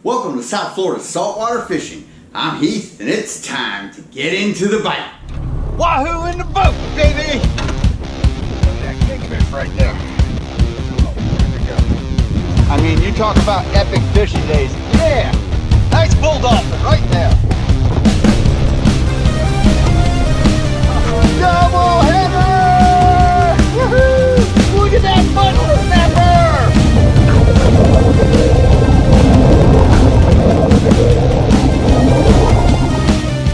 Welcome to South Florida saltwater fishing. I'm Heath, and it's time to get into the bite. Wahoo in the boat, baby! That kingfish right there. There we go. I mean, you talk about epic fishing days. Yeah! Nice bull dolphin right there. Double header! Woohoo! Look at that mud snapper!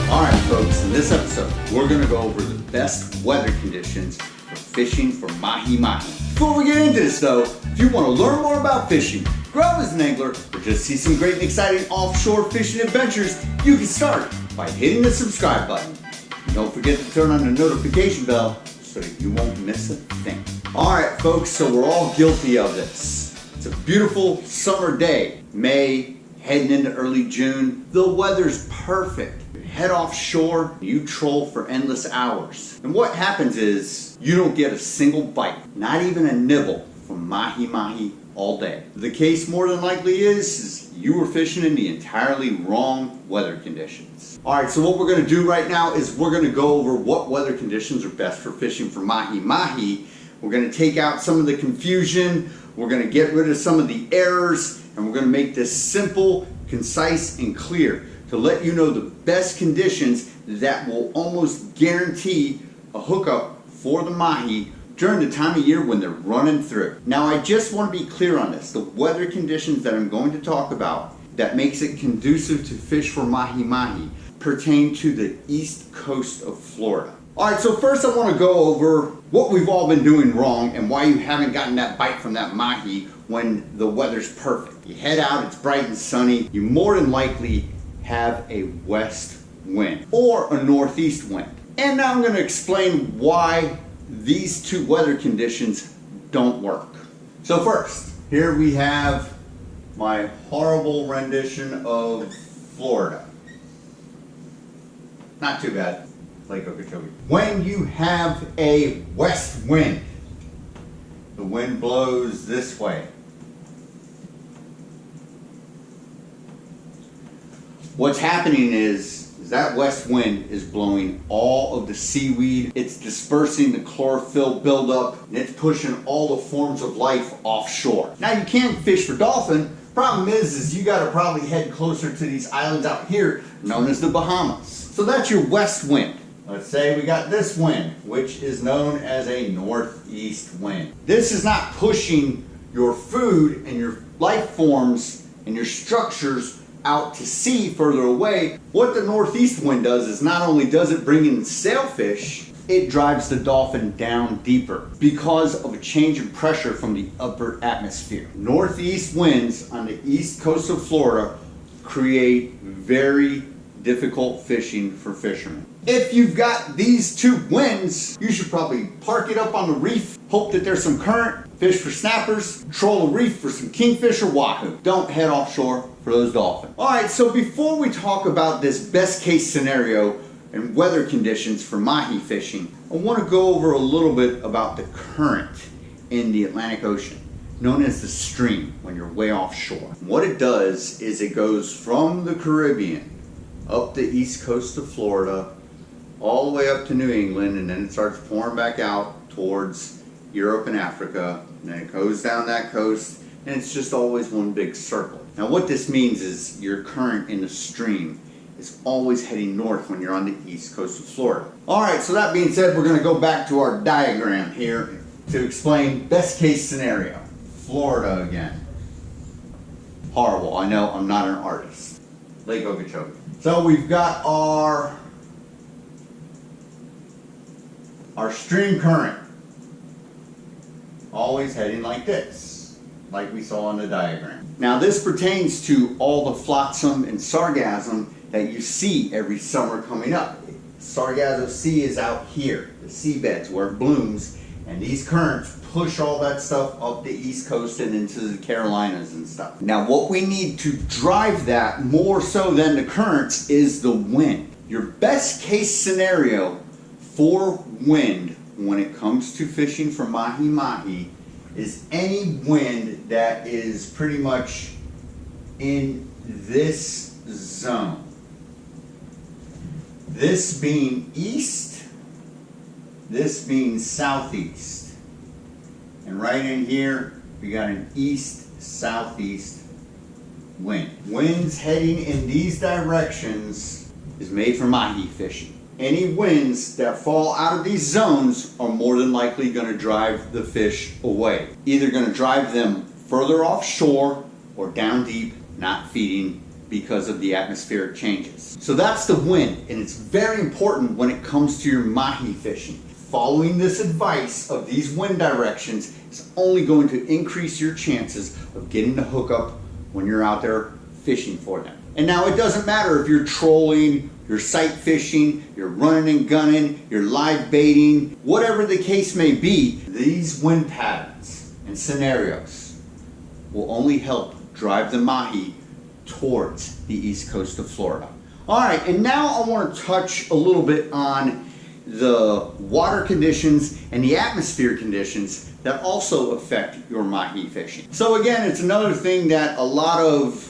Alright folks, in this episode, we're going to go over the best weather conditions for fishing for mahi mahi. Before we get into this though, if you want to learn more about fishing, grow as an angler, or just see some great and exciting offshore fishing adventures, you can start by hitting the subscribe button. And don't forget to turn on the notification bell so that you won't miss a thing. Alright folks, so we're all guilty of this. It's a beautiful summer day, May, heading into early June. The weather's perfect. You head offshore, you troll for endless hours. And what happens is, you don't get a single bite, not even a nibble from mahi mahi all day. The case more than likely is you were fishing in the entirely wrong weather conditions. Alright, so what we're going to do right now is we're going to go over what weather conditions are best for fishing for mahi mahi. We're going to take out some of the confusion, we're going to get rid of some of the errors, and we're going to make this simple, concise, and clear to let you know the best conditions that will almost guarantee a hookup for the mahi during the time of year when they're running through. Now I just want to be clear on this. The weather conditions that I'm going to talk about that makes it conducive to fish for mahi mahi pertain to the east coast of Florida. Alright, so first I want to go over what we've all been doing wrong and why you haven't gotten that bite from that mahi when the weather's perfect. You head out, it's bright and sunny, you more than likely have a west wind or a northeast wind. And now I'm going to explain why these two weather conditions don't work. So first, here we have my horrible rendition of Florida. Not too bad. Lake Okeechobee. When you have a west wind, the wind blows this way. What's happening is that west wind is blowing all of the seaweed, it's dispersing the chlorophyll buildup, and it's pushing all the forms of life offshore. Now you can fish for dolphin. Problem is you gotta probably head closer to these islands out here known as the Bahamas. So that's your west wind. Let's say we got this wind, which is known as a northeast wind. This is not pushing your food and your life forms and your structures out to sea further away. What the northeast wind does is not only does it bring in sailfish, it drives the dolphin down deeper because of a change in pressure from the upper atmosphere. Northeast winds on the east coast of Florida create very difficult fishing for fishermen. If you've got these two winds, you should probably park it up on the reef, hope that there's some current, fish for snappers, troll a reef for some kingfish or wahoo. Don't head offshore for those dolphins. Alright, so before we talk about this best case scenario and weather conditions for mahi fishing, I want to go over a little bit about the current in the Atlantic Ocean, known as the stream when you're way offshore. What it does is it goes from the Caribbean up the east coast of Florida, all the way up to New England, and then it starts pouring back out towards Europe and Africa, and then it goes down that coast, and it's just always one big circle. Now what this means is your current in the stream is always heading north when you're on the east coast of Florida. Alright, so that being said, we're going to go back to our diagram here to explain best case scenario. Florida again. Horrible, I know, I'm not an artist. Lake Okeechobee. So we've got our stream current always heading like this, like we saw in the diagram. Now this pertains to all the flotsam and sargassum that you see every summer coming up. Sargasso Sea is out here, the seabeds where it blooms, and these currents push all that stuff up the east coast and into the Carolinas and stuff. Now what we need to drive that more so than the currents is the wind. Your best case scenario for wind when it comes to fishing for mahi mahi is any wind that is pretty much in this zone. This being east, this being southeast. And right in here, we got an east-southeast wind. Winds heading in these directions is made for mahi fishing. Any winds that fall out of these zones are more than likely going to drive the fish away. Either going to drive them further offshore or down deep, not feeding because of the atmospheric changes. So that's the wind, and it's very important when it comes to your mahi fishing. Following this advice of these wind directions is only going to increase your chances of getting the hookup when you're out there fishing for them. And now it doesn't matter if you're trolling, you're sight fishing, you're running and gunning, you're live baiting, whatever the case may be, these wind patterns and scenarios will only help drive the mahi towards the east coast of Florida. All right, and now I want to touch a little bit on the water conditions and the atmosphere conditions that also affect your mahi fishing. So again, it's another thing that a lot of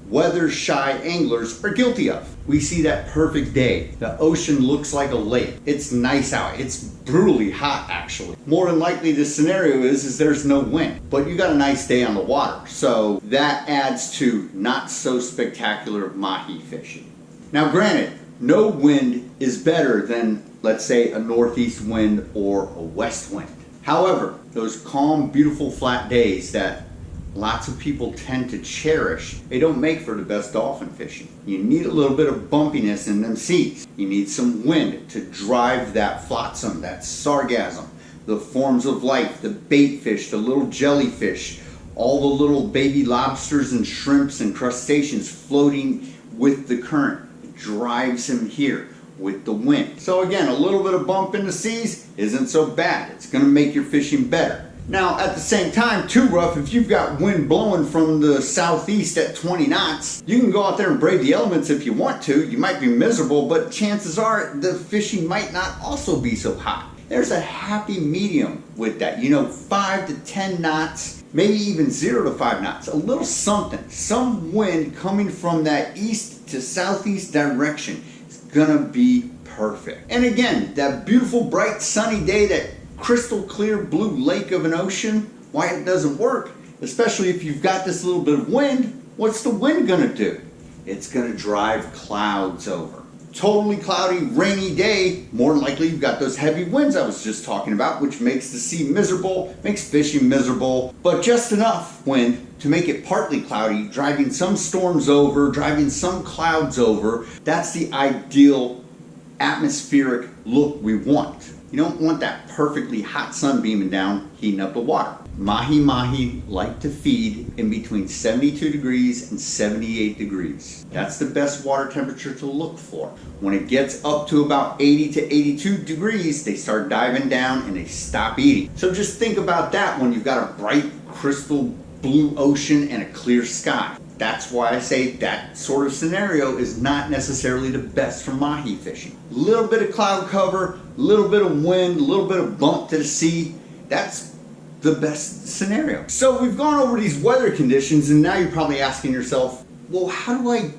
weather shy anglers are guilty of. We see that perfect day. The ocean looks like a lake. It's nice out. It's brutally hot actually. More than likely the scenario is there's no wind, but you got a nice day on the water. So that adds to not so spectacular mahi fishing. Now granted, no wind is better than, let's say, a northeast wind or a west wind. However, those calm, beautiful, flat days that lots of people tend to cherish, they don't make for the best dolphin fishing. You need a little bit of bumpiness in them seas. You need some wind to drive that flotsam, that sargassum, the forms of life, the bait fish, the little jellyfish, all the little baby lobsters and shrimps and crustaceans floating with the current. It drives them here with the wind. So again, a little bit of bump in the seas isn't so bad. It's going to make your fishing better. Now, at the same time, too rough, if you've got wind blowing from the southeast at 20 knots, you can go out there and brave the elements if you want to. You might be miserable, but chances are the fishing might not also be so hot. There's a happy medium with that. 5 to 10 knots, maybe even 0 to 5 knots. A little something, some wind coming from that east to southeast direction is gonna be perfect. And again, that beautiful, bright, sunny day, that crystal clear blue lake of an ocean, why it doesn't work, especially if you've got this little bit of wind, what's the wind gonna do? It's gonna drive clouds over. Totally cloudy, rainy day, more than likely you've got those heavy winds I was just talking about, which makes the sea miserable, makes fishing miserable, but just enough wind to make it partly cloudy, driving some storms over, driving some clouds over. That's the ideal atmospheric look we want. You don't want that perfectly hot sun beaming down, heating up the water. Mahi like to feed in between 72 degrees and 78 degrees. That's the best water temperature to look for. When it gets up to about 80 to 82 degrees, they start diving down and they stop eating. So just think about that when you've got a bright, crystal blue ocean and a clear sky. That's why I say that sort of scenario is not necessarily the best for mahi fishing. A little bit of cloud cover, a little bit of wind, a little bit of bump to the sea, that's the best scenario. So we've gone over these weather conditions, and now you're probably asking yourself, well, how do I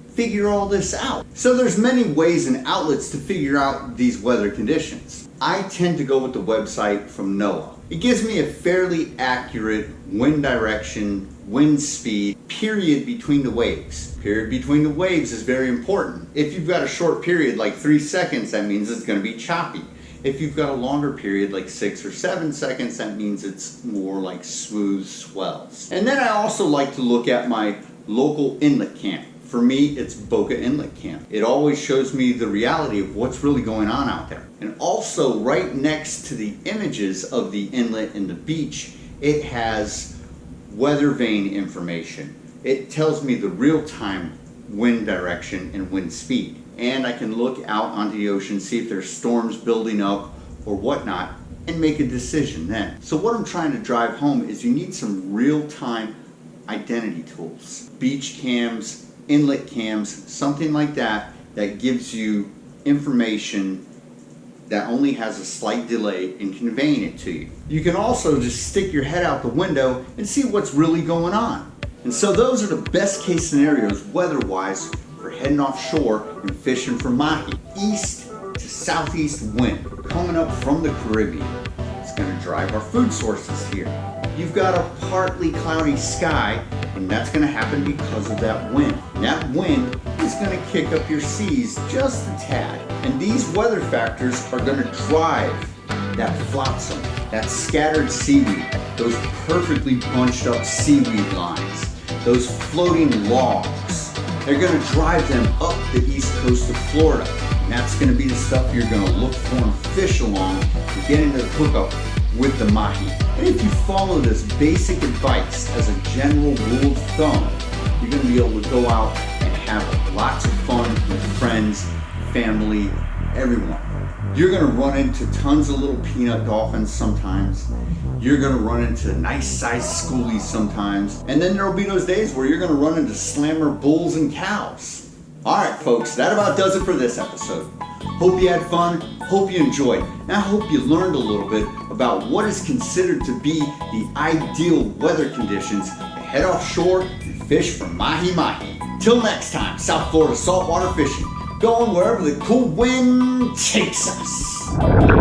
figure all this out? So there's many ways and outlets to figure out these weather conditions. I tend to go with the website from NOAA. It gives me a fairly accurate wind direction, wind speed, period between the waves. Period between the waves is very important. If you've got a short period like 3 seconds, that means it's going to be choppy. If you've got a longer period like 6 or 7 seconds, that means it's more like smooth swells. And then I also like to look at my local inlet camp. For me, it's Boca Inlet Camp. It always shows me the reality of what's really going on out there. And also right next to the images of the inlet and the beach, it has weather vane information. It tells me the real-time wind direction and wind speed. And I can look out onto the ocean, see if there's storms building up or whatnot, and make a decision then. So what I'm trying to drive home is you need some real-time identity tools. Beach cams, inlet cams, something like that, that gives you information that only has a slight delay in conveying it to you. You can also just stick your head out the window and see what's really going on. And so those are the best case scenarios weather-wise for heading offshore and fishing for mahi. East to southeast wind coming up from the Caribbean. It's going to drive our food sources here. You've got a partly cloudy sky, and that's going to happen because of that wind. And that wind is going to kick up your seas just a tad. And these weather factors are going to drive that flotsam, that scattered seaweed, those perfectly bunched up seaweed lines, those floating logs. They're going to drive them up the east coast of Florida. And that's going to be the stuff you're going to look for and fish along to get into the hookup with the mahi. And if you follow this basic advice as a general rule of thumb, you're going to be able to go out and have lots of fun with friends, family, everyone. You're going to run into tons of little peanut dolphins sometimes. You're going to run into nice sized schoolies sometimes. And then there'll be those days where you're going to run into slammer bulls and cows. Alright folks, that about does it for this episode. Hope you had fun, hope you enjoyed. And I hope you learned a little bit about what is considered to be the ideal weather conditions to head offshore and fish for mahi mahi. Till next time, South Florida saltwater fishing, going wherever the cool wind takes us.